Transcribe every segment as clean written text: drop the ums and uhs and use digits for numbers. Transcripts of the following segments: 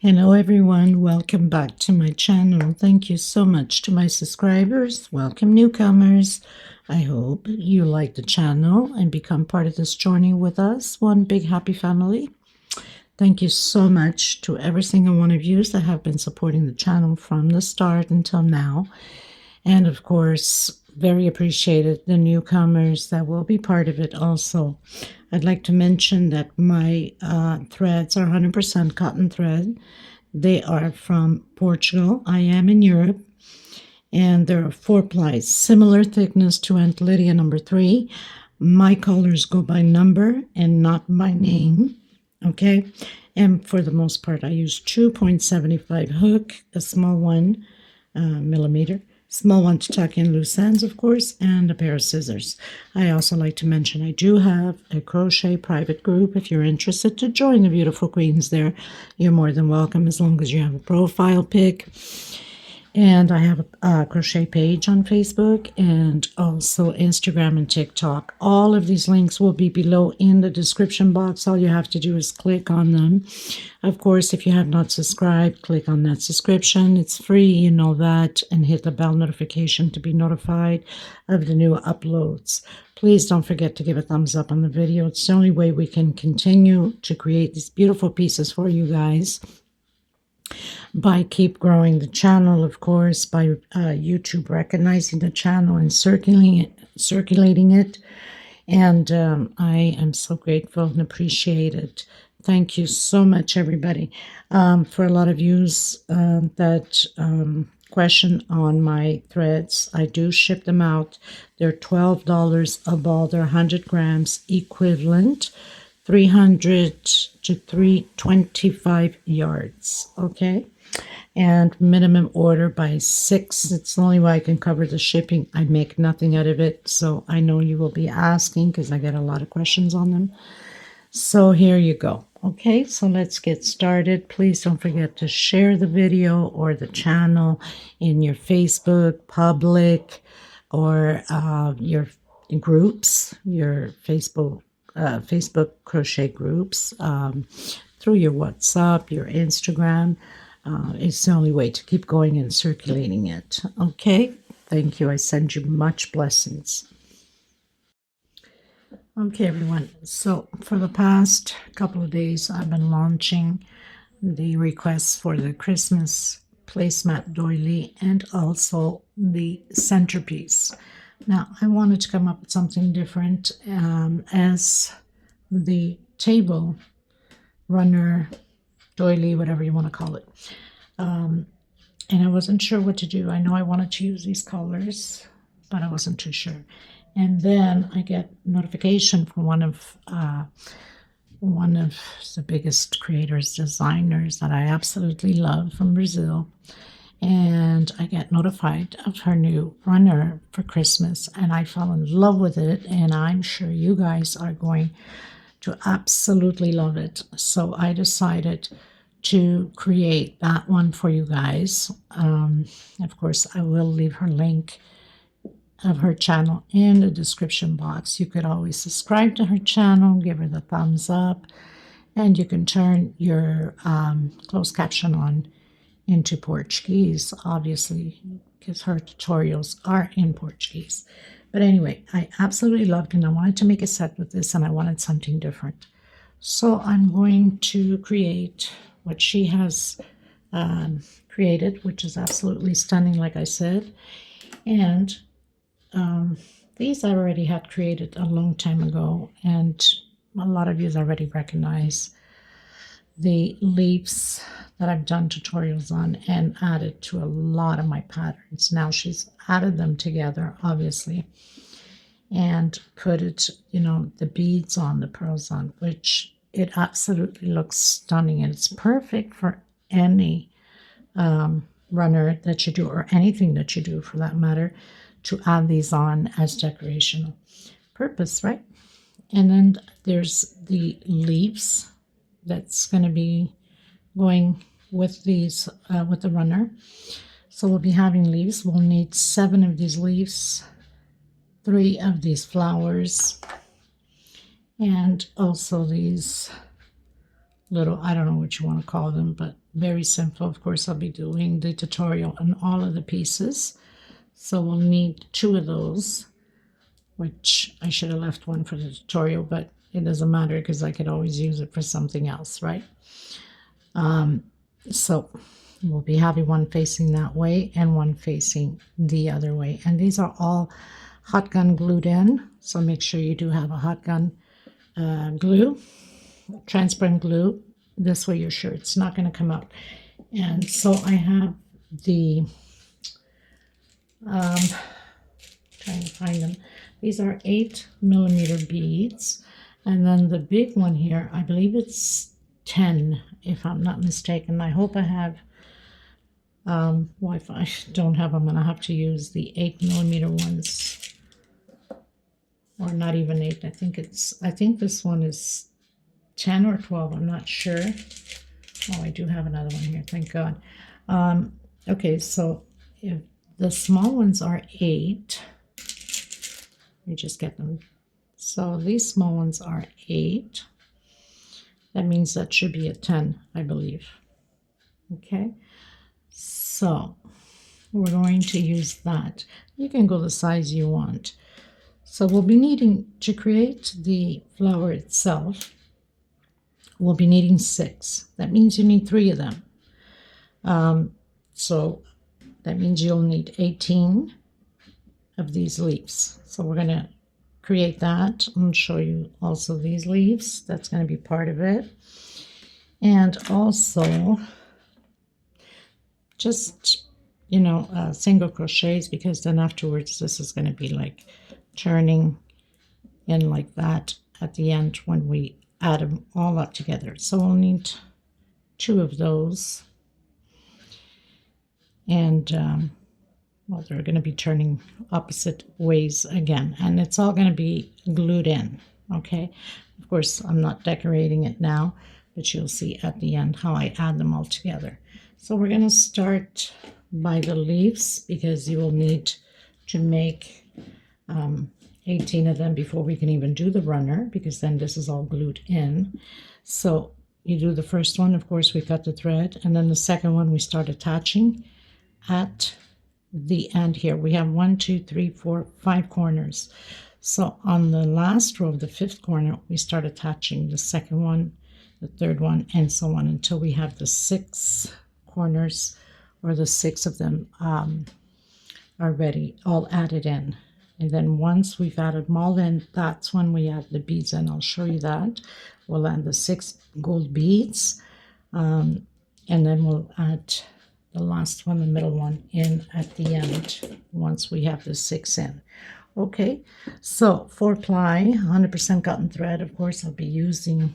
Hello everyone, welcome back to my channel. Thank you so much to my subscribers. Welcome newcomers. I hope you like the channel and become part of this journey with us. One big happy family. Thank you so much to every single one of you that have been supporting the channel from the start until now. And of course, very appreciated the newcomers that will be part of it also. I'd like to mention that my threads are 100% cotton thread. They are from Portugal. I am in Europe. And there are 4 plies, similar thickness to Aunt Lydia number 3. My colors go by number and not by name. Okay. And for the most part, I use 2.75 hook, a small one millimeter. Small one to tuck in loose ends, of course, and a pair of scissors. I also like to mention I do have a crochet private group. If you're interested to join the beautiful queens there, you're more than welcome as long as you have a profile pic. And I have a crochet page on Facebook and also Instagram and TikTok. All of these links will be below in the description box. All you have to do is click on them. Of course, if you have not subscribed, click on that subscription. It's free, you know that, and hit the bell notification to be notified of the new uploads. Please don't forget to give a thumbs up on the video. It's the only way we can continue to create these beautiful pieces for you guys. By keep growing the channel, of course, by YouTube recognizing the channel and circulating it. And I am so grateful and appreciate it. Thank you so much, everybody. For a lot of you that question on my threads, I do ship them out. They're $12 a ball. They're 100 grams equivalent. 300 to 325 yards, okay? And minimum order by 6. It's the only way I can cover the shipping. I make nothing out of it, so I know you will be asking because I get a lot of questions on them. So here you go. Okay, so let's get started. Please don't forget to share the video or the channel in your Facebook, public, or your groups, your Facebook crochet groups, through your WhatsApp, your Instagram. It's the only way to keep going and circulating it. Okay, thank you. I send you much blessings. Okay, everyone. So for the past couple of days, I've been launching the requests for the Christmas placemat doily and also the centerpiece. Now, I wanted to come up with something different as the table runner, doily, whatever you want to call it. And I wasn't sure what to do. I know I wanted to use these colors, but I wasn't too sure. And then I get notification from one of the biggest creators, designers that I absolutely love from Brazil. And I get notified of her new runner for Christmas, and I fell in love with it, and I'm sure you guys are going to absolutely love it. So I decided to create that one for you guys. Of course, I will leave her link of her channel in the description box. You could always subscribe to her channel, give her the thumbs up, and you can turn your closed caption on into Portuguese, obviously, because her tutorials are in Portuguese. But anyway, I absolutely loved it, and I wanted to make a set with this, and I wanted something different. So I'm going to create what she has created, which is absolutely stunning, like I said. And these I already had created a long time ago, and a lot of you already recognize the leaves that I've done tutorials on and added to a lot of my patterns. Now she's added them together, obviously, and put it, the beads on, the pearls on, which it absolutely looks stunning, and it's perfect for any runner that you do, or anything that you do for that matter, to add these on as decorational purpose, right? And then there's the leaves that's going to be going with these, with the runner. So we'll be having leaves. We'll need 7 of these leaves, 3 of these flowers, and also these little, I don't know what you want to call them, but very simple. Of course, I'll be doing the tutorial on all of the pieces. So we'll need 2 of those, which I should have left one for the tutorial, but it doesn't matter because I could always use it for something else, right? So we'll be having one facing that way and one facing the other way. And these are all hot gun glued in. So make sure you do have a hot gun glue, transparent glue. This way you're sure it's not going to come out. And so I have the, trying to find them. These are 8mm beads. And then the big one here, I believe it's 10, if I'm not mistaken. I hope I have Wi-Fi. Don't have. I'm going to have to use the 8mm ones, or not even 8. I think this one is 10 or 12. I'm not sure. Oh, I do have another one here. Thank God. Okay, so if the small ones are 8, let me just get them. So these small ones are 8. That means that should be a 10, I believe. Okay, so we're going to use that. You can go the size you want. So we'll be needing to create the flower itself. We'll be needing 6. That means you need 3 of them. So that means you'll need 18 of these leaves. So we're going to create that and show you also these leaves. That's going to be part of it. And also just, single crochets, because then afterwards this is going to be like turning in like that at the end when we add them all up together. So we'll need 2 of those. And well, they're going to be turning opposite ways again, and it's all going to be glued in. Okay, of course I'm not decorating it now, but you'll see at the end how I add them all together. So we're going to start by the leaves, because you will need to make 18 of them before we can even do the runner, because then this is all glued in. So you do the first one, of course we cut the thread, and then the second one we start attaching at the end. Here we have 1, 2, 3, 4, 5 corners. So on the last row of the 5th corner we start attaching the second one, the third one, and so on until we have the 6 corners, or the 6 of them are ready, all added in. And then once we've added them all in, that's when we add the beads in. I'll show you that. We'll add the 6 gold beads, and then we'll add the last one, the middle one, in at the end once we have the 6 in. Okay, so 4-ply 100% cotton thread. Of course I'll be using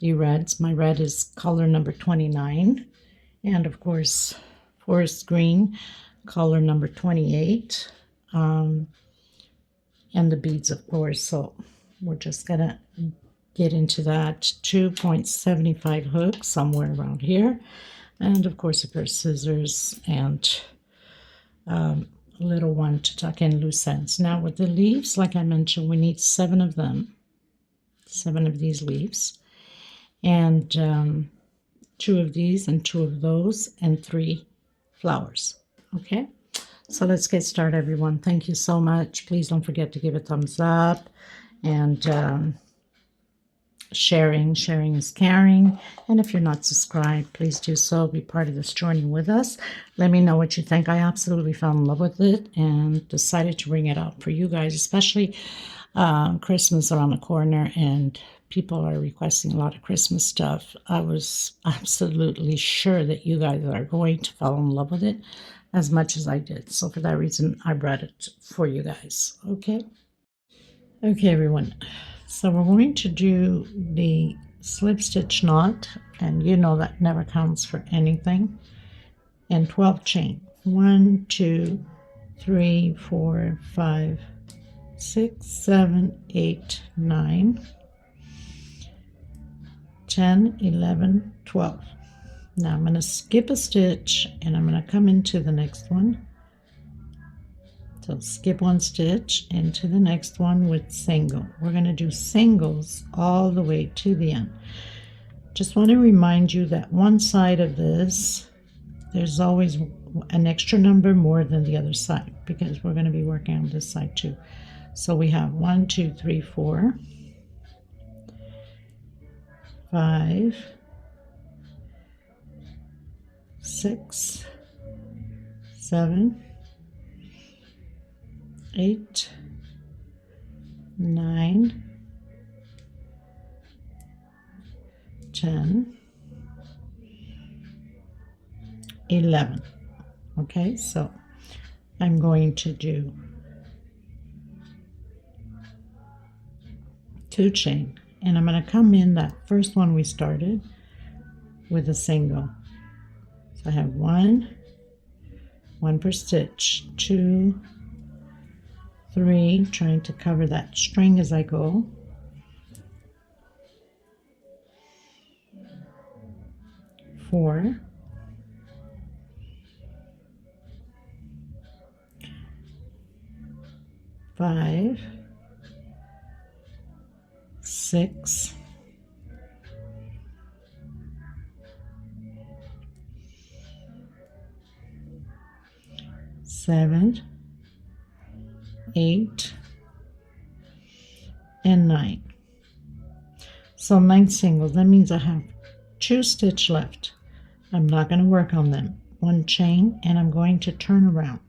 the reds. My red is color number 29, and of course forest green, color number 28, and the beads, of course. So we're just gonna get into that. 2.75 hook somewhere around here. And of course a pair of scissors and a little one to tuck in loose ends. Now with the leaves, like I mentioned, we need 7 of them, 7 of these leaves, and 2 of these and 2 of those, and 3 flowers. Okay, so let's get started, everyone. Thank you so much. Please don't forget to give a thumbs up, and sharing is caring. And if you're not subscribed, please do so. Be part of this journey with us. Let me know what you think. I absolutely fell in love with it and decided to bring it out for you guys, especially Christmas around the corner, and people are requesting a lot of Christmas stuff. I was absolutely sure that you guys are going to fall in love with it as much as I did. So for that reason, I brought it for you guys. Okay, everyone. So we're going to do the slip stitch knot, and you know that never counts for anything, and 12 chain. 1, 2, 3, 4, 5, 6, 7, 8, 9, 10, 11, 12. Now I'm going to skip a stitch and I'm going to come into the next one. So skip 1 stitch into the next one with single. We're going to do singles all the way to the end. just want to remind you that one side of this, there's always an extra number more than the other side, because we're going to be working on this side too. So we have 1, 2, 3, 4, 5, 6, 7, 8, 9, 10, 11. Okay, so I'm going to do 2 chain, and I'm going to come in that first one we started with a single. So I have 1 per stitch, 2, 3, trying to cover that string as I go, 4, 5, 6, 7, 8, and 9. So 9 singles. That means I have 2 stitch left. I'm not going to work on them. 1 chain, and I'm going to turn around.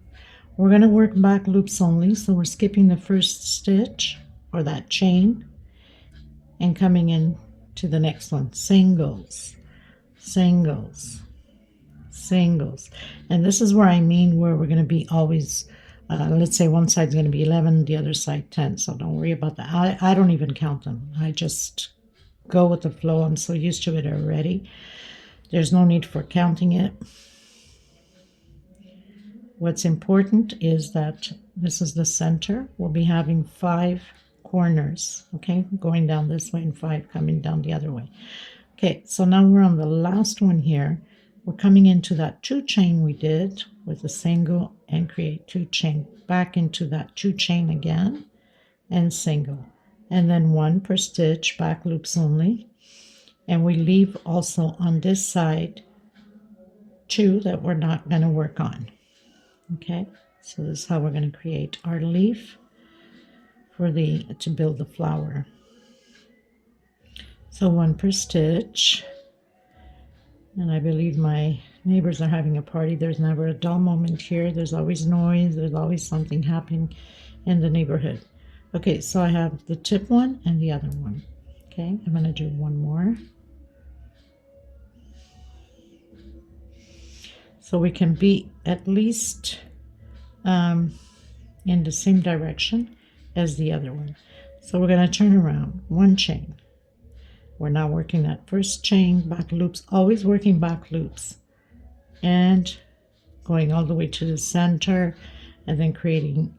We're going to work back loops only, so we're skipping the first stitch or that chain and coming in to the next one. Singles, singles, singles. And this is where I mean where we're going to be always, let's say one side's going to be 11, the other side 10. So don't worry about that. I don't even count them. I just go with the flow. I'm so used to it already. There's no need for counting it. What's important is that this is the center. We'll be having 5 corners, okay, going down this way and 5 coming down the other way. Okay, so now we're on the last one here. We're coming into that 2 chain we did with a single and create 2 chain, back into that 2 chain again and single, and then 1 per stitch, back loops only. And we leave also on this side 2 that we're not going to work on. Okay, so this is how we're going to create our leaf for to build the flower. So 1 per stitch, and I believe my neighbors are having a party. There's never a dull moment here. There's always noise. There's always something happening in the neighborhood. Okay, so I have the tip one and the other one. Okay, I'm going to do 1 more. So we can be at least in the same direction as the other one. So we're going to turn around, 1 chain. We're now working that first chain, back loops, always working back loops, and going all the way to the center, and then creating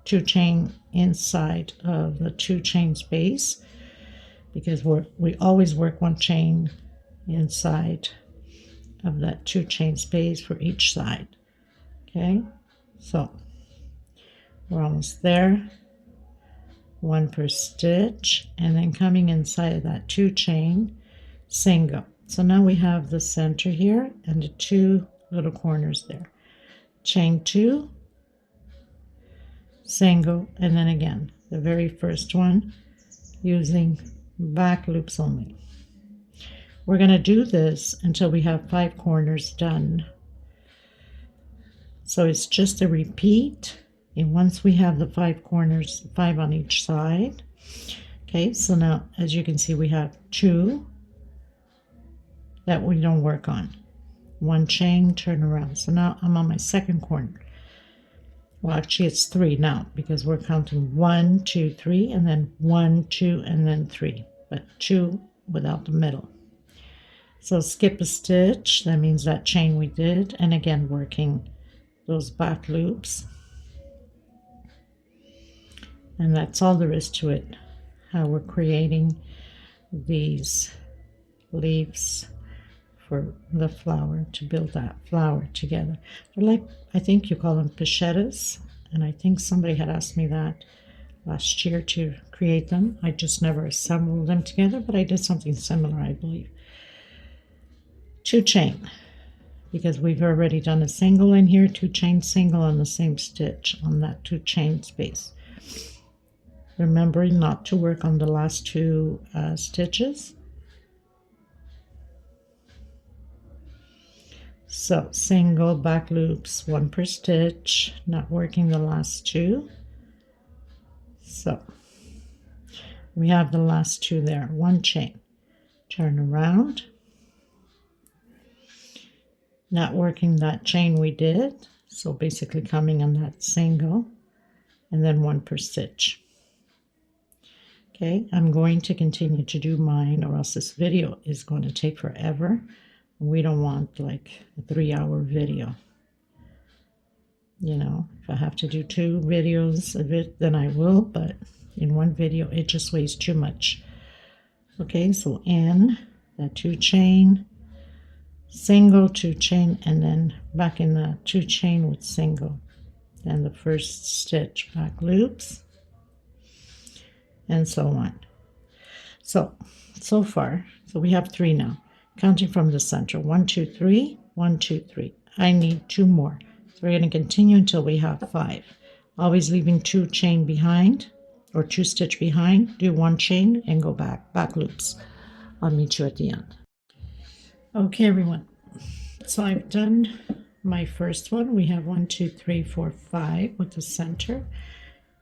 2 chain inside of the 2 chain space, because we always work 1 chain inside of that 2 chain space for each side. Okay, so we're almost there. 1 per stitch, and then coming inside of that 2 chain, single. So now we have the center here and the 2 little corners there. Chain 2, single, and then again the very first one using back loops only. We're going to do this until we have 5 corners done. So it's just a repeat, and once we have the 5 corners, 5 on each side. Okay, so now as you can see, we have 2 that we don't work on. 1 chain, turn around. So now I'm on my second corner. Well, actually it's 3 now, because we're counting 1, 2, 3, and then 1, 2, and then 3, but 2 without the middle. So skip a stitch, that means that chain we did, and again working those back loops. And that's all there is to it, how we're creating these leaves for the flower, to build that flower together. They're like, I think you call them pachettas, and I think somebody had asked me that last year to create them. I just never assembled them together, but I did something similar, I believe. 2 chain, because we've already done a single in here, 2 chain single on the same stitch on that 2 chain space. Remembering not to work on the last 2 stitches. So single, back loops, 1 per stitch, not working the last 2. So we have the last 2 there, 1 chain, turn around, not working that chain we did, so basically coming on that single, and then 1 per stitch. Okay, I'm going to continue to do mine, or else this video is going to take forever. We don't want like a 3-hour video. You know, if I have to do 2 videos of it, then I will, but in one video it just weighs too much. Okay, so in that 2 chain, single, 2 chain, and then back in the 2 chain with single, then the first stitch, back loops, and so on. So far, so we have 3 now, counting from the center, 1 2 3, 1 2 3. I need 2 more, so we're going to continue until we have 5, always leaving 2 chain behind, or 2 stitch behind. Do 1 chain and go back loops. I'll meet you at the end. Okay, everyone, so I've done my first one. We have 1 2 3 4 5 with the center,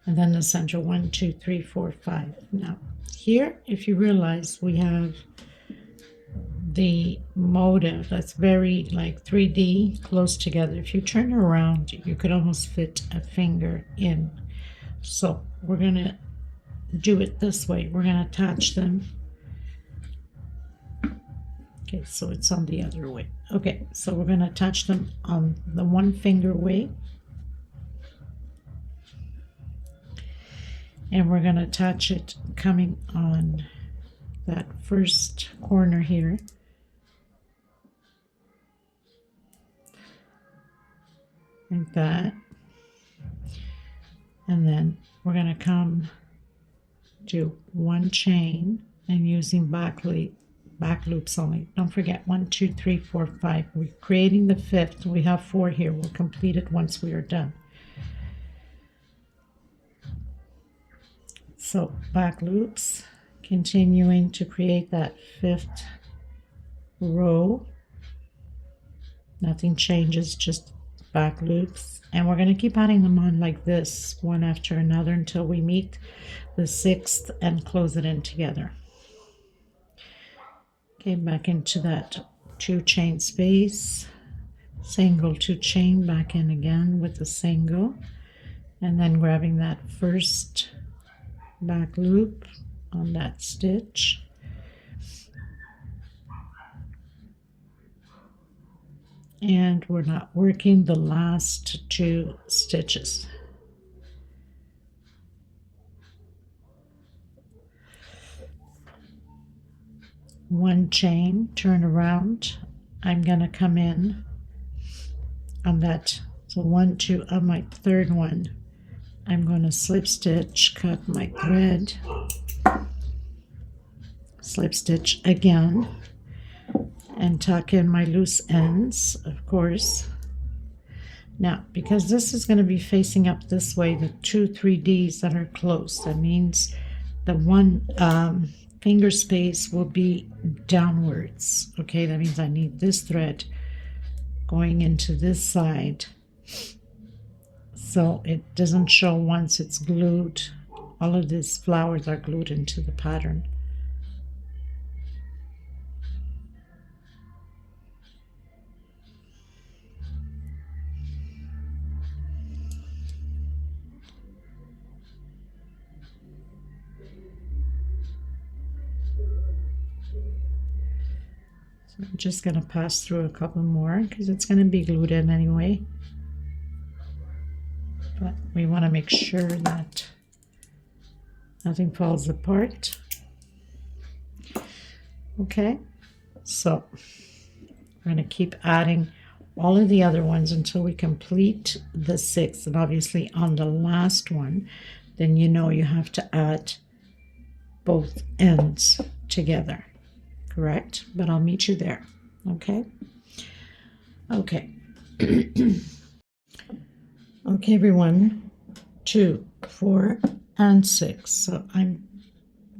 and then the center 1 2 3 4 5. Now here, if you realize, we have the motive that's very like 3D close together. If you turn around, you could almost fit a finger in. So we're going to do it this way. We're going to attach them. Okay, so it's on the other way. Okay, so we're going to attach them on the 1 finger way. And we're going to attach it coming on that first corner here. Like that. And then we're going to come do 1 chain and using back loops only. Don't forget 1 2 3 4 5. We're creating the 5th. We have 4 here. We'll complete it once we are done. So back loops, continuing to create that 5th row. Nothing changes, just back loops, and we're going to keep adding them on like this, one after another, until we meet the 6th and close it in together. Okay, back into that 2 chain space, single, 2 chain, back in again with the single, and then grabbing that first back loop on that stitch, and we're not working the last 2 stitches. One chain, turn around. I'm going to come in on that, so 1 2 on my 3rd one. I'm going to slip stitch, cut my thread, slip stitch again, and tuck in my loose ends, of course. Now, because this is going to be facing up this way, the 2 3Ds that are close, that means the 1 finger space will be downwards. Okay, that means I need this thread going into this side, so it doesn't show once it's glued. All of these flowers are glued into the pattern. So I'm just going to pass through a couple more because it's going to be glued in anyway. But we want to make sure that nothing falls apart. Okay, so we're going to keep adding all of the other ones until we complete the 6th. And obviously on the last one, then you know you have to add both ends together, correct? But I'll meet you there, okay? Okay. Okay, everyone, 2, 4, and 6. So I'm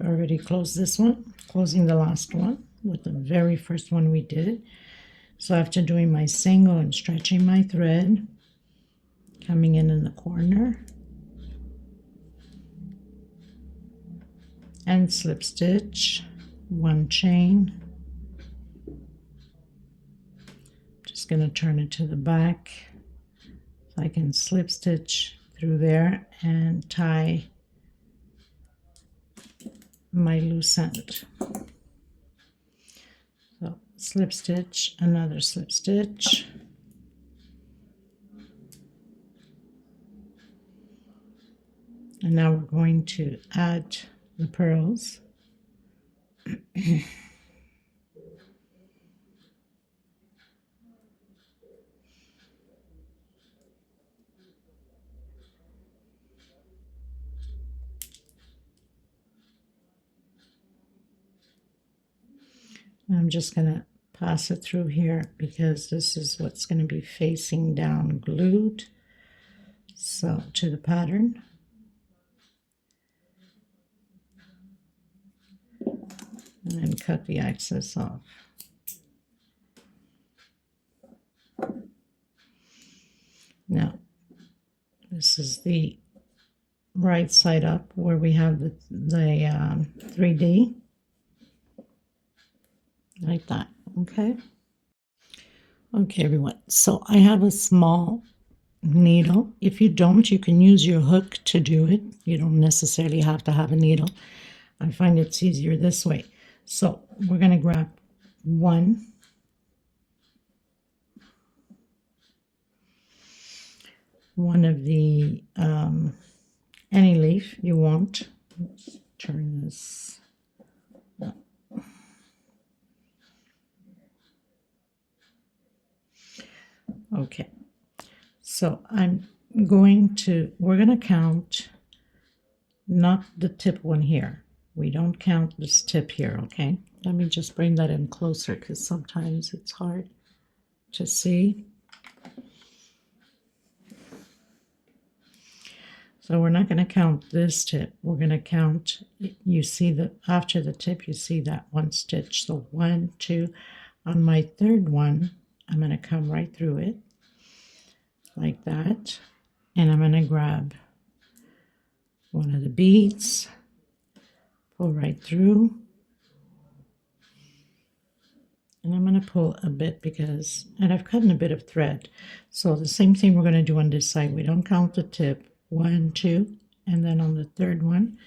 already closed this one, closing the last one with the very first one we did. So after doing my single and stretching my thread, coming in the corner, and slip stitch, 1 chain. Just going to turn it to the back so I can slip stitch through there and tie my loose end. So slip stitch, another slip stitch, and now we're going to add the pearls. I'm just going to pass it through here because this is what's going to be facing down glued so to the pattern. And then cut the excess off. Now, this is the right side up where we have the 3D. Like that, okay? Okay, everyone, so I have a small needle. If you don't, you can use your hook to do it. You don't necessarily have to have a needle. I find it's easier this way. So we're going to grab one of the any leaf you want. Let's turn this up. Okay, so we're going to count not the tip one here. We don't count this tip here, okay? Let me just bring that in closer because sometimes it's hard to see. So we're not going to count this tip. We're going to count, you see that after the tip, you see that one stitch. So 1, 2, on my third one, I'm going to come right through it like that. And I'm going to grab one of the beads, pull right through. And I'm going to pull a bit and I've cut in a bit of thread. So the same thing we're going to do on this side. We don't count the tip. 1, 2, and then on the third one,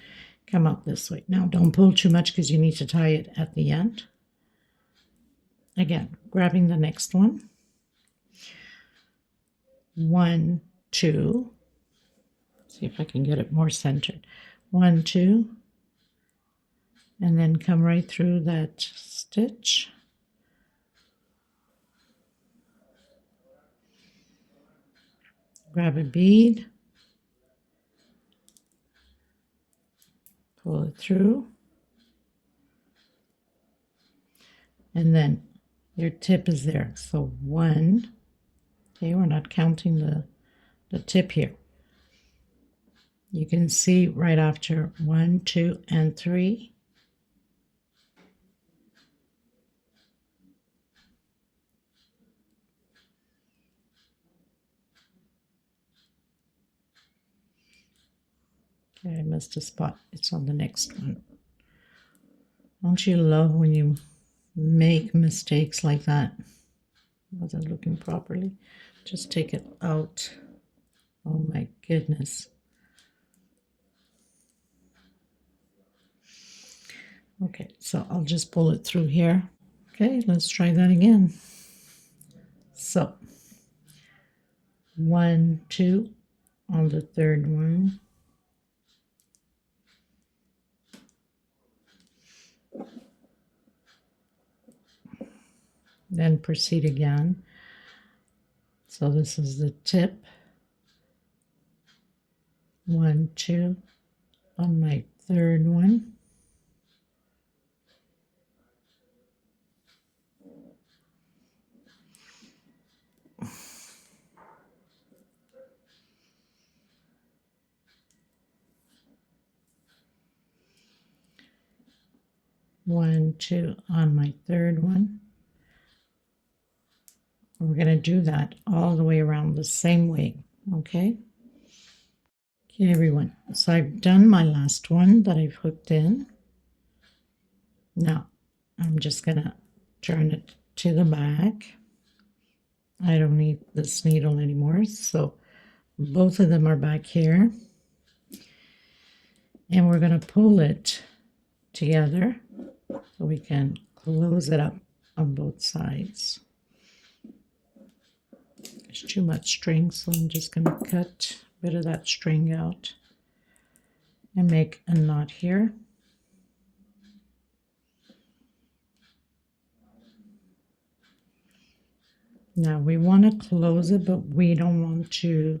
come out this way. Now don't pull too much because you need to tie it at the end. Again, grabbing the next one. 1, 2. See if I can get it more centered. 1, 2, and then come right through that stitch. Grab a bead. Pull it through, and then your tip is there. So 1, okay, we're not counting the tip here. You can see right after 1, 2, and 3. Okay, I missed a spot. It's on the next one. Don't you love when you make mistakes like that? Wasn't looking properly. Just take it out. Oh my goodness. Okay, so I'll just pull it through here. Okay, let's try that again. So 1, 2 on the third one. Then proceed again. So this is the tip. 1, 2, on my third one. One, two on my third one. We're going to do that all the way around the same way, okay? Okay, everyone. So I've done my last one that I've hooked in. Now, I'm just going to turn it to the back. I don't need this needle anymore, so both of them are back here. And we're going to pull it together so we can close it up on both sides. There's too much string, so I'm just going to cut a bit of that string out and make a knot here. Now we want to close it, but we don't want to.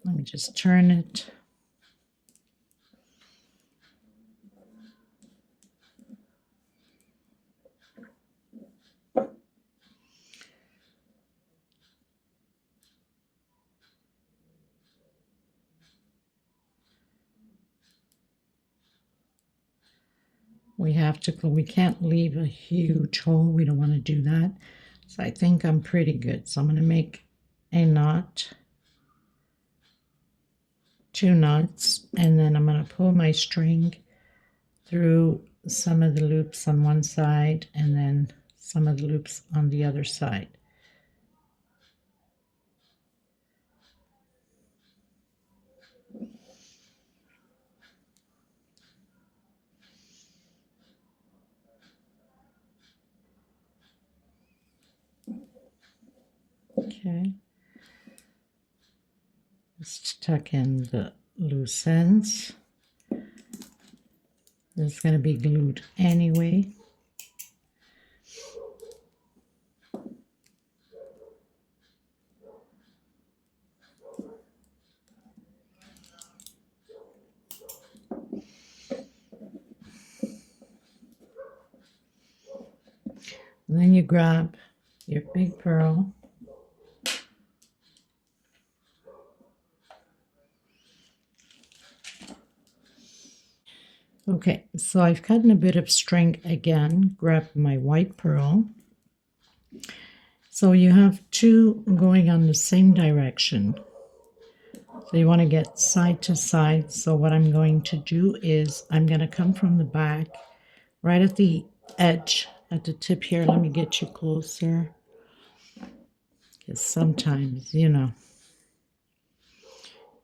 Let me just turn it. We can't leave a huge hole. We don't want to do that. So I think I'm pretty good. So I'm going to make a knot, 2 knots, and then I'm going to pull my string through some of the loops on one side and then some of the loops on the other side. Okay, let's tuck in the loose ends. It's going to be glued anyway. And then you grab your big pearl. Okay, so I've cut in a bit of string again, grab my white pearl. So you have 2 going on the same direction. So you want to get side to side. So what I'm going to do is I'm going to come from the back, right at the edge, at the tip here. Let me get you closer. Because sometimes, you know.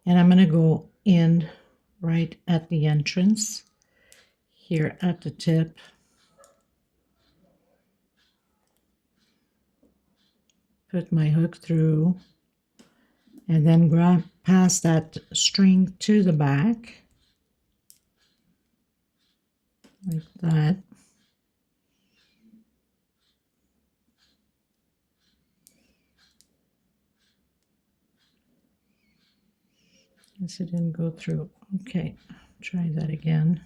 And I'm going to go in right at the entrance, here at the tip. Put my hook through and then grab past that string to the back like that. Guess it didn't go through. Okay, try that again.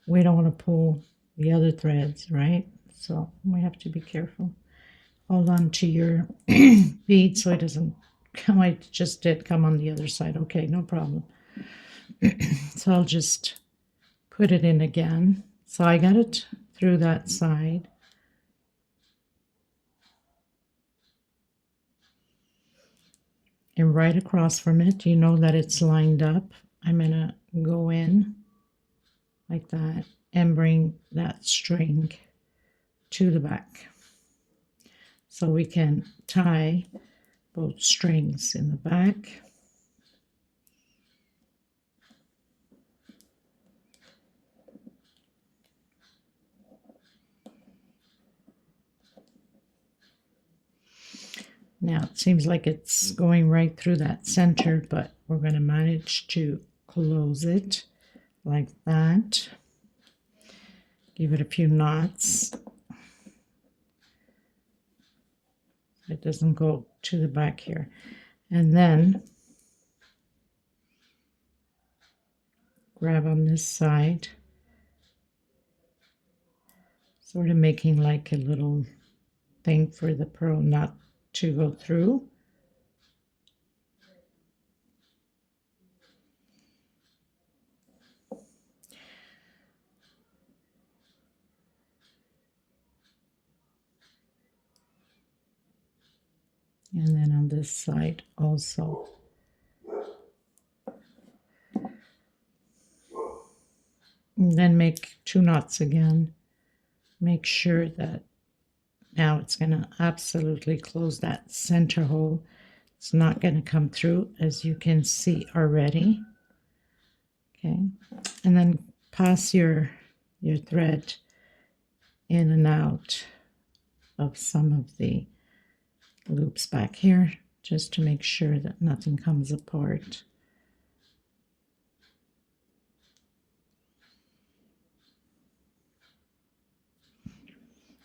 We don't want to pull the other threads, right? So we have to be careful. Hold on to your bead so it doesn't come. I just did come on the other side. Okay, no problem. So I'll just put it in again. So I got it through that side. And right across from it, you know that it's lined up. I'm going to go in like that and bring that string to the back. So we can tie both strings in the back. Now it seems like it's going right through that center, but we're going to manage to close it like that. Give it a few knots. It doesn't go to the back here. And then grab on this side, sort of making like a little thing for the pearl knot to go through. And then on this side also. And then make 2 knots again. Make sure that now it's going to absolutely close that center hole. It's not going to come through, as you can see already. Okay, and then pass your thread in and out of some of the loops back here, just to make sure that nothing comes apart.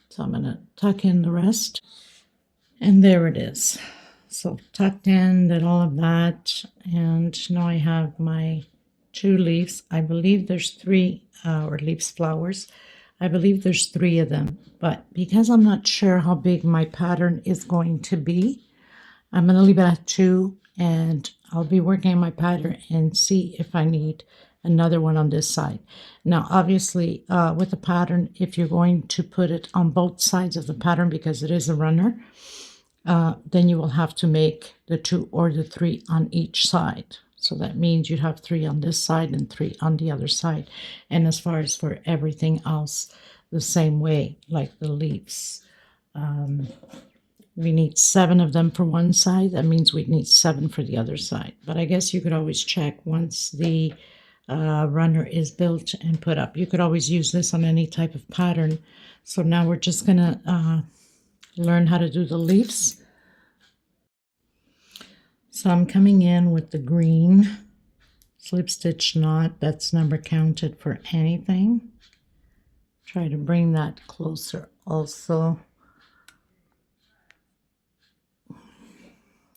So I'm going to tuck in the rest, and there it is. So tucked in, did all of that, and now I have my 2 leaves. I believe there's 3 or leaves, flowers. I believe there's 3 of them, but because I'm not sure how big my pattern is going to be, I'm going to leave it at 2, and I'll be working on my pattern and see if I need another one on this side. Now, obviously, with the pattern, if you're going to put it on both sides of the pattern because it is a runner, then you will have to make the 2 or the 3 on each side. So that means you'd have 3 on this side and 3 on the other side. And as far as for everything else, the same way, like the leaves. We need 7 of them for one side. That means we'd need 7 for the other side. But I guess you could always check once the runner is built and put up. You could always use this on any type of pattern. So now we're just going to learn how to do the leaves. So I'm coming in with the green slip stitch knot. That's never counted for anything. Try to bring that closer also.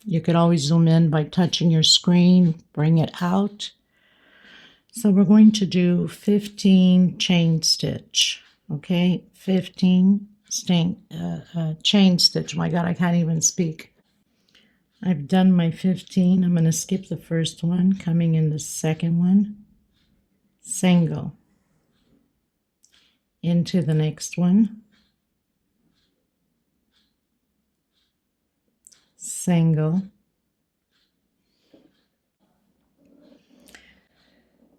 You could always zoom in by touching your screen, bring it out. So we're going to do 15 chain stitch, okay? 15 chain stitch. My God, I can't even speak. I've done my 15. I'm going to skip the first one, coming in the second one, single, into the next one, single.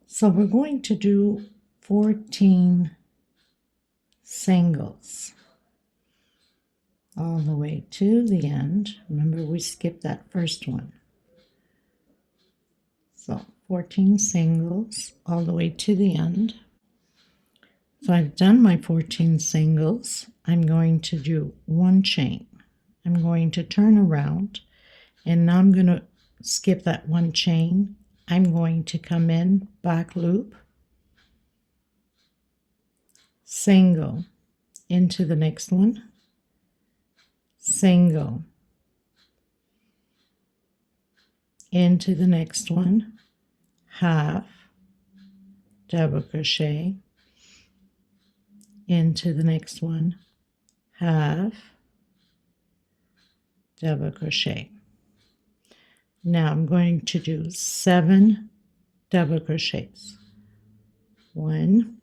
So we're going to do 14 singles all the way to the end. Remember, we skipped that first one. So 14 singles all the way to the end. So I've done my 14 singles. I'm going to do 1 chain. I'm going to turn around, and now I'm going to skip that 1 chain. I'm going to come in, back loop, single, into the next one, single, into the next one, half, double crochet, into the next one, half, double crochet. Now I'm going to do 7 double crochets. 1,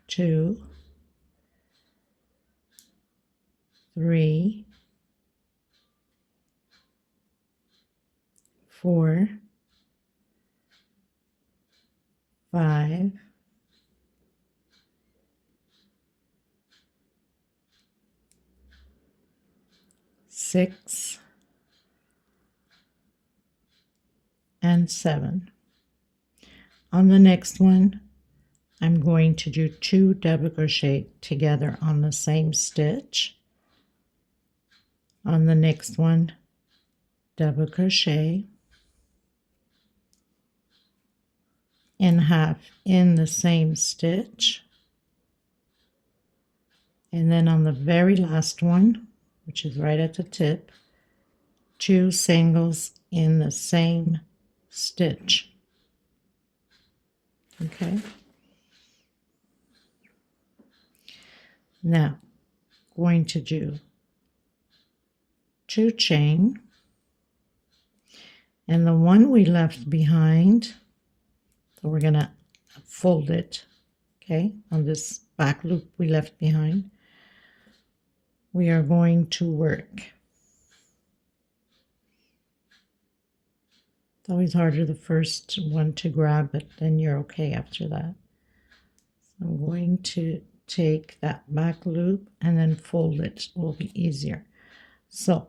2, 3, 4, 5, 6, and 7. On the next one, I'm going to do 2 double crochet together on the same stitch. On the next one, double crochet, in half in the same stitch, And then on the very last one, which is right at the tip, 2 singles in the same stitch. Okay. Now, going to do 2 chain, and the one we left behind, so we're going to fold it, okay, on this back loop we left behind. We are going to work. It's always harder the first one to grab, but then you're okay after that. So I'm going to take that back loop and then fold it. It will be easier. So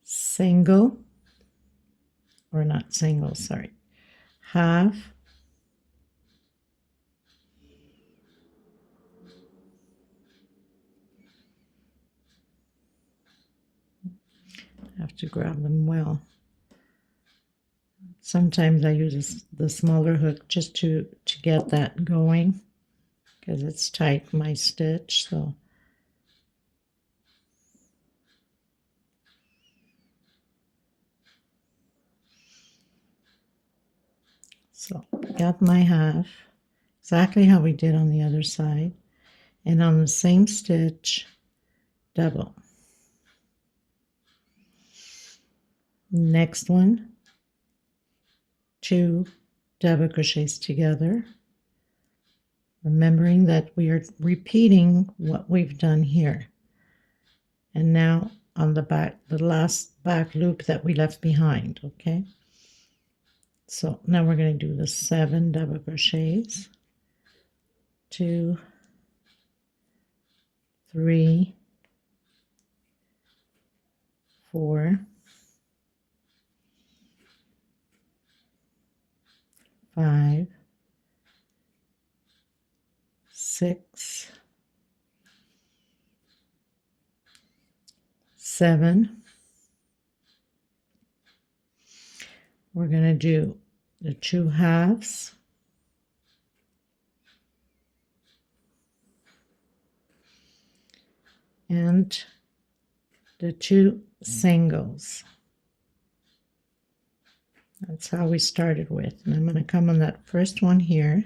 single, or not single, sorry, half, have to grab them well. Sometimes I use the smaller hook just to get that going, because it's tight, my stitch. So got my half, exactly how we did on the other side, and on the same stitch, double. Next one, 2 double crochets together, remembering that we are repeating what we've done here. And now on the back, the last back loop that we left behind, okay? So now we're going to do the 7 double crochets, 2, 3, 4, 5, 6, 7. We're going to do the 2 halves, and the 2 singles. That's how we started with. And I'm going to come on that first one here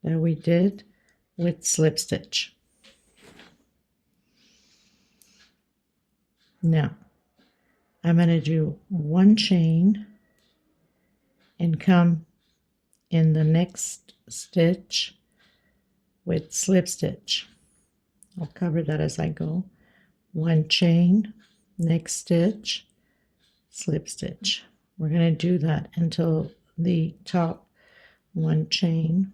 that we did with slip stitch. Now, I'm going to do 1 chain and come in the next stitch with slip stitch. I'll cover that as I go. 1 chain, next stitch, slip stitch. We're going to do that until the top. 1 chain,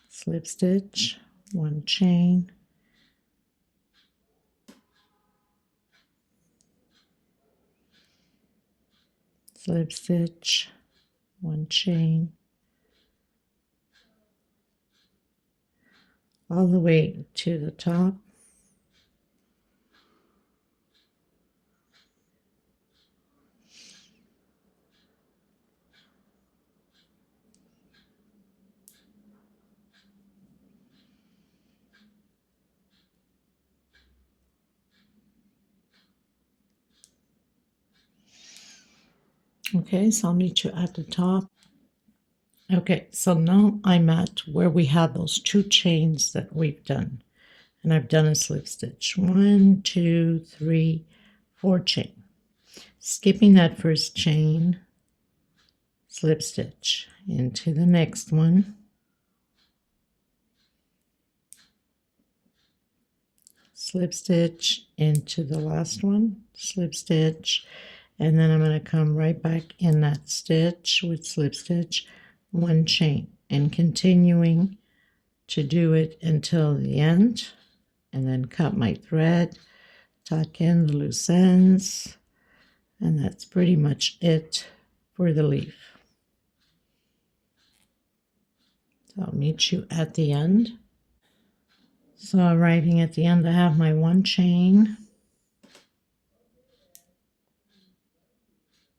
slip stitch, 1 chain, slip stitch, 1 chain, all the way to the top. Okay, so I'll meet you at the top. Okay, so now I'm at where we have those 2 chains that we've done. And I've done a slip stitch. 1, 2, 3, 4 chain. Skipping that first chain, slip stitch into the next one. Slip stitch into the last one, slip stitch, and then I'm going to come right back in that stitch with slip stitch, 1 chain, and continuing to do it until the end, and then cut my thread, tuck in the loose ends, and that's pretty much it for the leaf. So I'll meet you at the end. So arriving at the end, I have my 1 chain,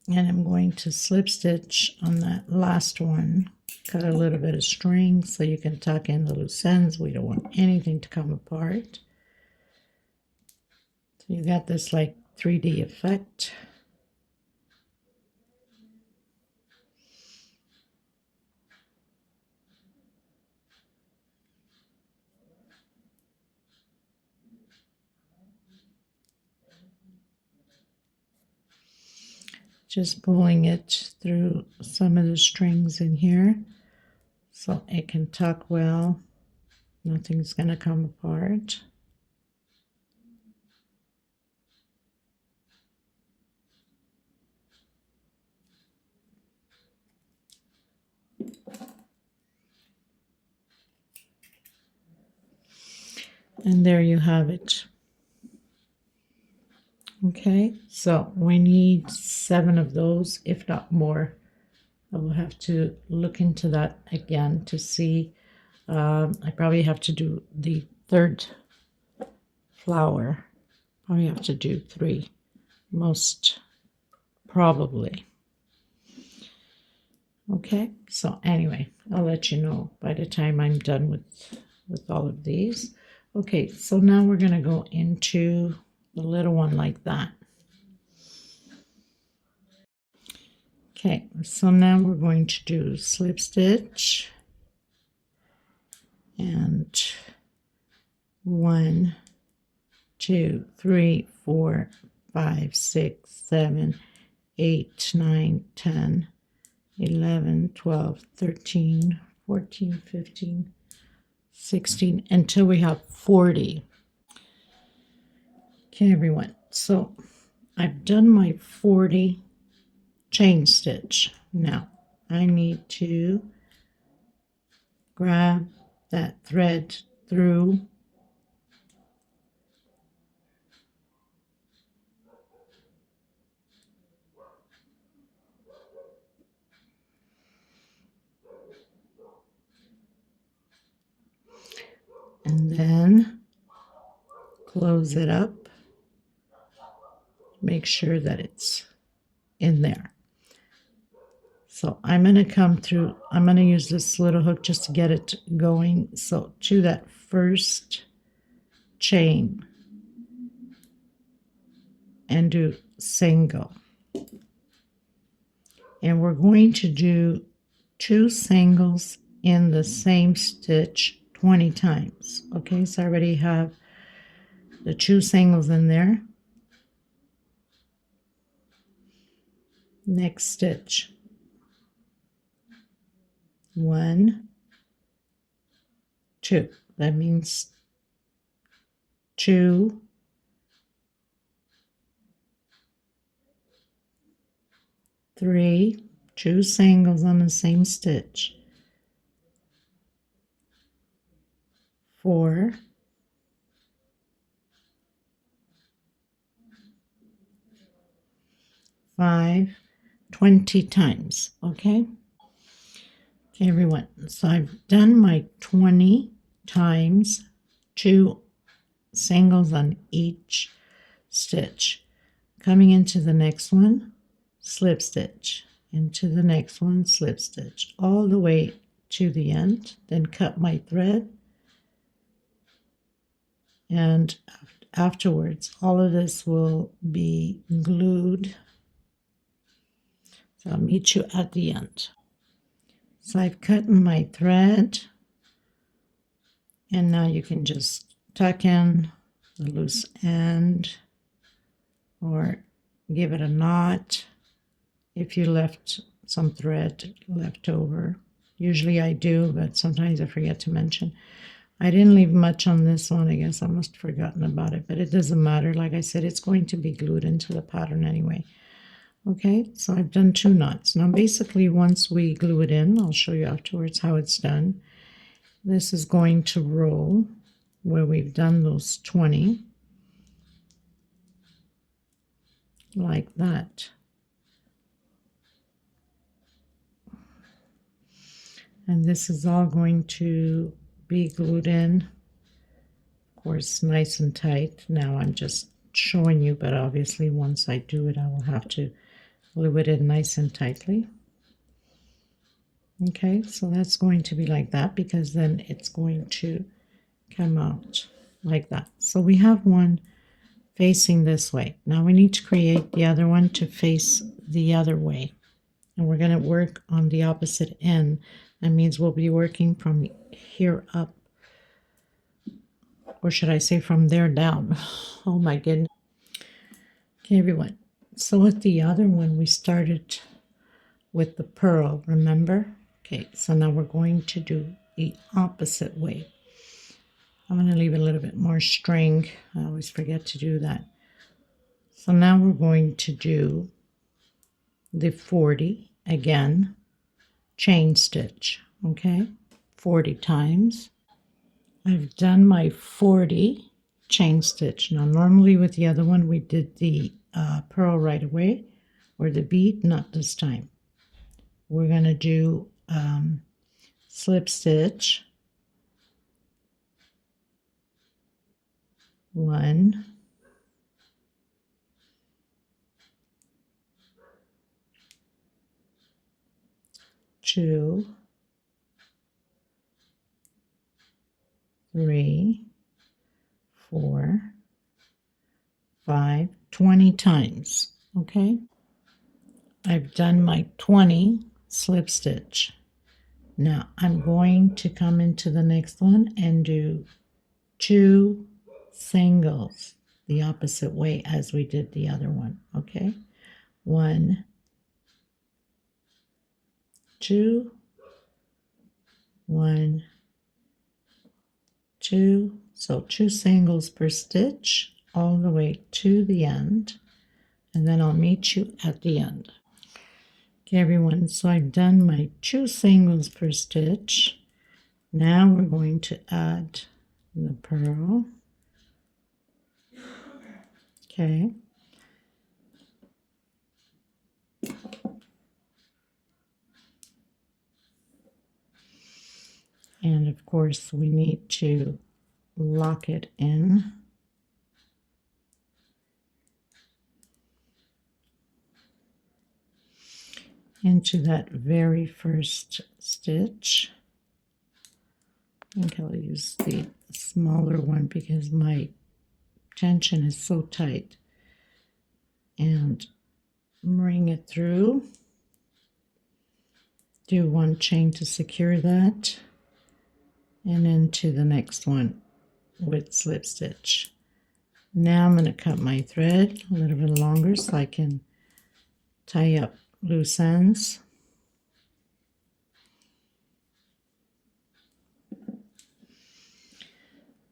and I'm going to slip stitch on that last one Cut a little bit of string so you can tuck in the loose ends. We don't want anything to come apart. So you got this like 3D effect. Just pulling it through some of the strings in here so it can tuck well. Nothing's going to come apart. And there you have it. Okay, so we need 7 of those, if not more. I will have to look into that again to see. I probably have to do the 3rd flower. Probably have to do 3, most probably. Okay, so anyway, I'll let you know by the time I'm done with all of these. Okay, so now we're going to go into the little one like that. Okay, so now we're going to do slip stitch and 1, 2, 3, 4, 5, 6, 7, 8, 9, 10, 11, 12, 13, 14, 15, 16, until we have 40. Okay, everyone, so I've done my 40 chain stitch. Now I need to grab that thread through and then close it up. Make sure that it's in there. So I'm going to come through, I'm going to use this little hook just to get it going. So to that first chain and do single. And we're going to do 2 singles in the same stitch 20 times. Okay, so I already have the 2 singles in there. Next stitch. 1, 2. That means 2, 3, 2 singles on the same stitch. 4, 5, 20 times. Okay. Okay, everyone. So I've done my 20 times, 2 singles on each stitch. Coming into the next one, slip stitch, into the next one, slip stitch, all the way to the end, then cut my thread, and afterwards all of this will be glued. So I'll meet you at the end. So I've cut my thread, and now you can just tuck in the loose end or give it a knot if you left some thread left over. Usually I do, but sometimes I forget to mention. I didn't leave much on this one. I guess I must have forgotten about it, but it doesn't matter. Like I said, it's going to be glued into the pattern anyway. Okay, so I've done 2 knots. Now basically once we glue it in, I'll show you afterwards how it's done. This is going to roll where we've done those 20, like that. And this is all going to be glued in, of course, nice and tight. Now I'm just showing you, but obviously once I do it, I will have to glue it in nice and tightly. Okay, so that's going to be like that because then it's going to come out like that. So we have one facing this way. Now we need to create the other one to face the other way. And we're going to work on the opposite end. That means we'll be working from here up. Or should I say from there down? Oh my goodness. Okay, everyone. So with the other one, we started with the purl, remember? Okay, so now we're going to do the opposite way. I'm going to leave a little bit more string. I always forget to do that. So now we're going to do the 40 again, chain stitch, okay? 40 times. I've done my 40 chain stitch. Now normally with the other one we did the purl right away, or the bead, not this time. We're going to do slip stitch, 1, 2, 3, 4, 5, 20 times, okay? I've done my 20 slip stitch. Now I'm going to come into the next one and do 2 singles the opposite way as we did the other one, okay? 1, 2, 1, 2, so 2 singles per stitch all the way to the end, and then I'll meet you at the end. Okay, everyone, so I've done my 2 singles per stitch. Now we're going to add the purl. Okay. And of course we need to lock it in. Into that very first stitch. I think I'll use the smaller one because my tension is so tight. And bring it through. Do 1 chain to secure that. And into the next one with slip stitch. Now I'm going to cut my thread a little bit longer so I can tie up loose ends.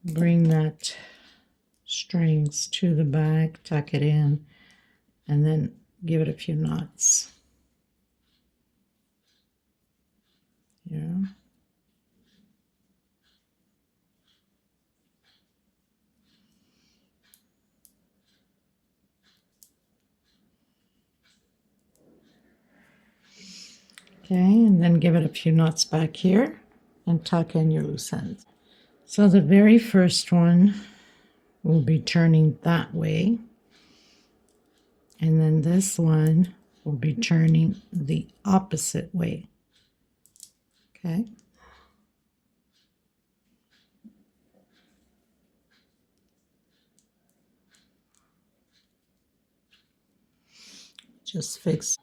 Bring that strings to the back, tuck it in, and then give it a few knots. Yeah. Okay, and then give it a few knots back here and tuck in your loose ends. So the very first one will be turning that way, and then this one will be turning the opposite way. Okay. Just fix.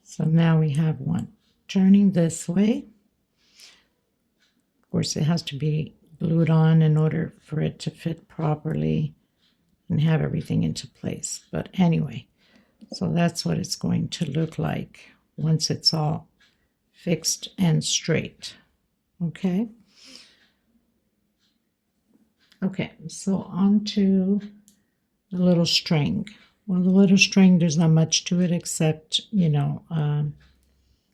So now we have one turning this way. Of course, it has to be glued on in order for it to fit properly and have everything into place. But anyway, so that's what it's going to look like once it's all fixed and straight. Okay. Okay, so on to the little string. Well, the little string, there's not much to it except, you know,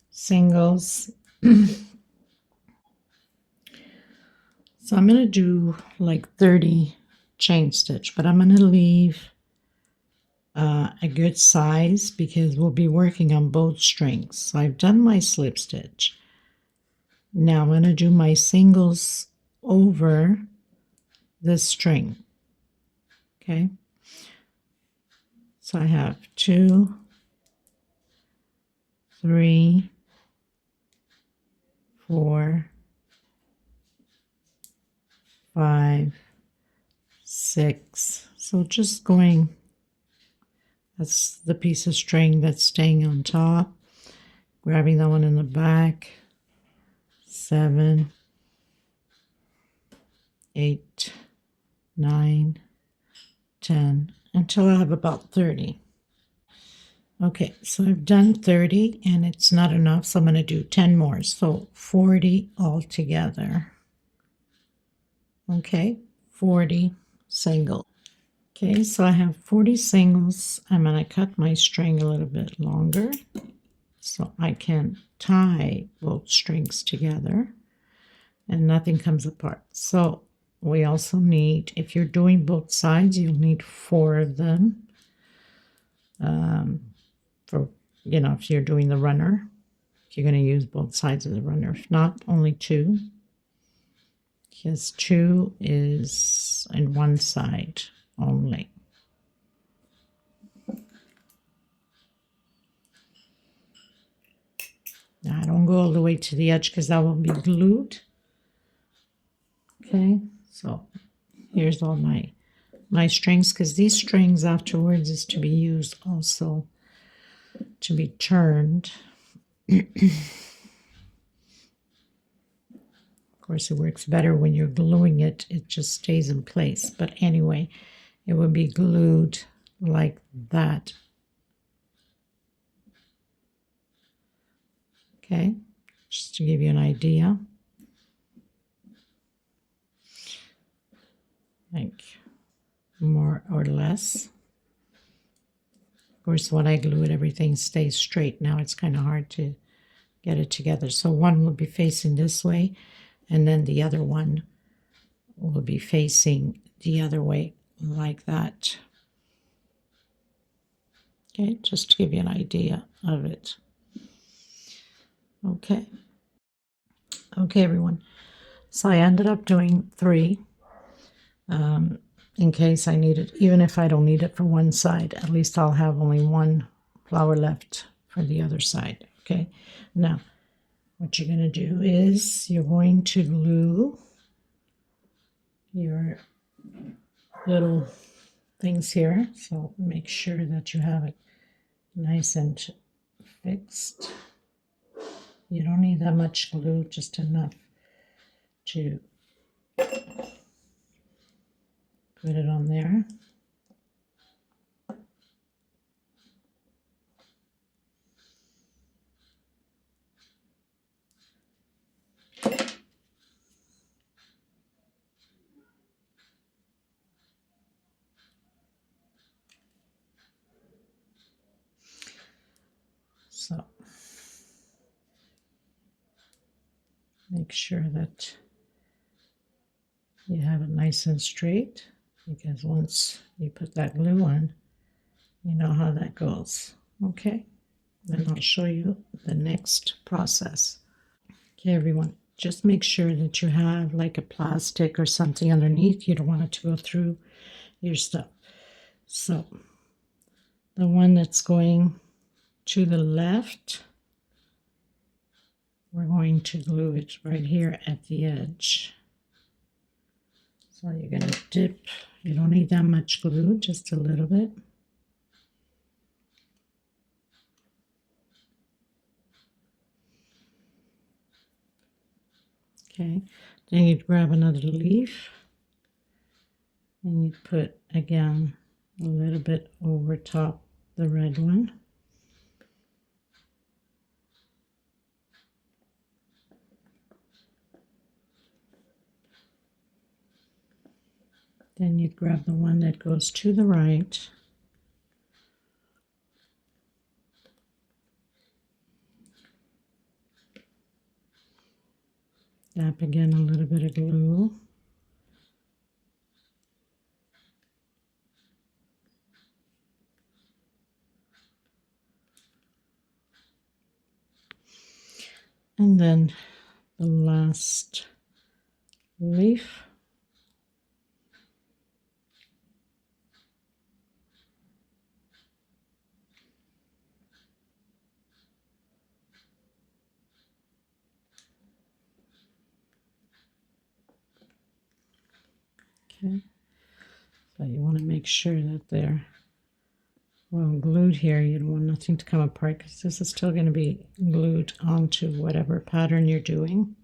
singles. So I'm going to do like 30 chain stitch, but I'm going to leave a good size because we'll be working on both strings. So I've done my slip stitch. Now I'm going to do my singles over this string. Okay. So I have 2, 3, 4, 5, 6. So just going, that's the piece of string that's staying on top, grabbing that one in the back, 7, 8, 9, 10, until I have about 30. Okay, so I've done 30 and it's not enough, so I'm going to do 10 more. So 40 altogether. Okay, 40 single. Okay, so I have 40 singles. I'm going to cut my string a little bit longer so I can tie both strings together and nothing comes apart. So we also need, if you're doing both sides, you'll need 4 of them. For, you know, if you're doing the runner, if you're going to use both sides of the runner. If not, only 2. Because 2 is in one side only. Now I don't go all the way to the edge because that will be glued. Okay, so here's all my strings, because these strings afterwards is to be used also to be turned. Of course, it works better when you're gluing it. It just stays in place. But anyway, it would be glued like that. Okay, just to give you an idea. Like more or less. Of course, when I glue it, everything stays straight. Now it's kind of hard to get it together. So one will be facing this way, and then the other one will be facing the other way, like that. Okay, just to give you an idea of it. Okay. Okay, everyone. So I ended up doing 3 in case I need it. Even if I don't need it for one side, at least I'll have only one flower left for the other side. Okay, now what you're going to do is you're going to glue your little things here. So make sure that you have it nice and fixed. You don't need that much glue, just enough to put it on there. So make sure that you have it nice and straight, because once you put that glue on, you know how that goes. Okay, then I'll show you the next process. Okay, everyone, just make sure that you have like a plastic or something underneath. You don't want it to go through your stuff. So the one that's going to the left, we're going to glue it right here at the edge. So you're going to dip. You don't need that much glue, just a little bit. Okay, then you'd grab another leaf and you put again a little bit over top the red one. Then you'd grab the one that goes to the right. Dab again a little bit of glue. And then the last leaf. Okay, so you want to make sure that they're well glued here. You don't want nothing to come apart because this is still going to be glued onto whatever pattern you're doing.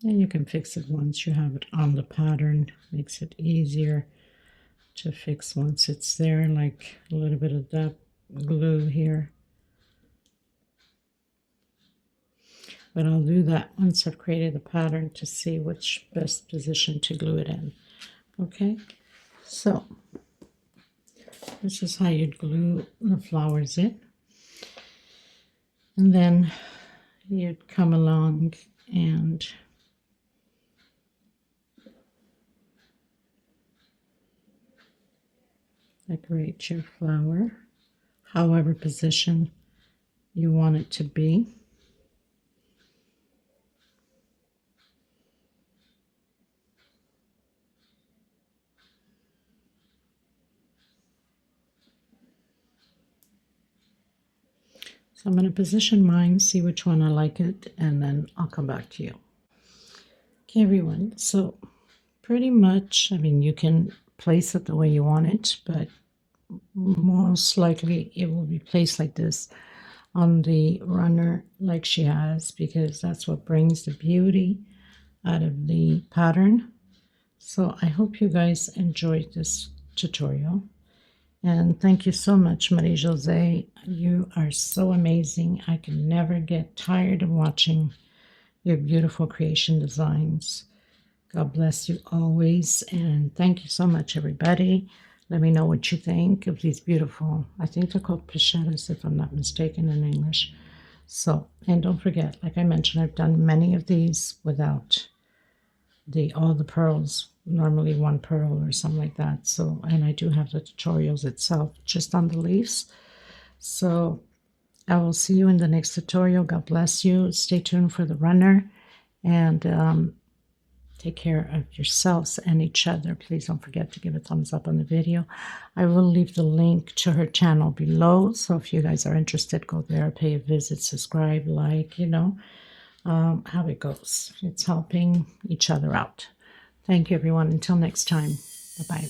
And you can fix it once you have it on the pattern. Makes it easier to fix once it's there, like a little bit of that glue here. But I'll do that once I've created the pattern to see which best position to glue it in. Okay, so this is how you'd glue the flowers in. And then you'd come along and decorate your flower however position you want it to be. So I'm going to position mine, see which one I like it, and then I'll come back to you. Okay, everyone, so pretty much, I mean, you can place it the way you want it, but most likely it will be placed like this on the runner like she has, because that's what brings the beauty out of the pattern. So I hope you guys enjoyed this tutorial. And thank you so much, Marie-José. You are so amazing. I can never get tired of watching your beautiful creation designs. God bless you always. And thank you so much, everybody. Let me know what you think of these beautiful, I think they're called petals, if I'm not mistaken in English. So, and don't forget, like I mentioned, I've done many of these without all the pearls, normally one pearl or something like that. So, and I do have the tutorials itself just on the leaves. So I will see you in the next tutorial. God bless you. Stay tuned for the runner, and take care of yourselves and each other. Please don't forget to give a thumbs up on the video. I will leave the link to her channel below. So if you guys are interested, go there, pay a visit, subscribe, like, you know, how it goes. It's helping each other out. Thank you, everyone. Until next time. Bye-bye.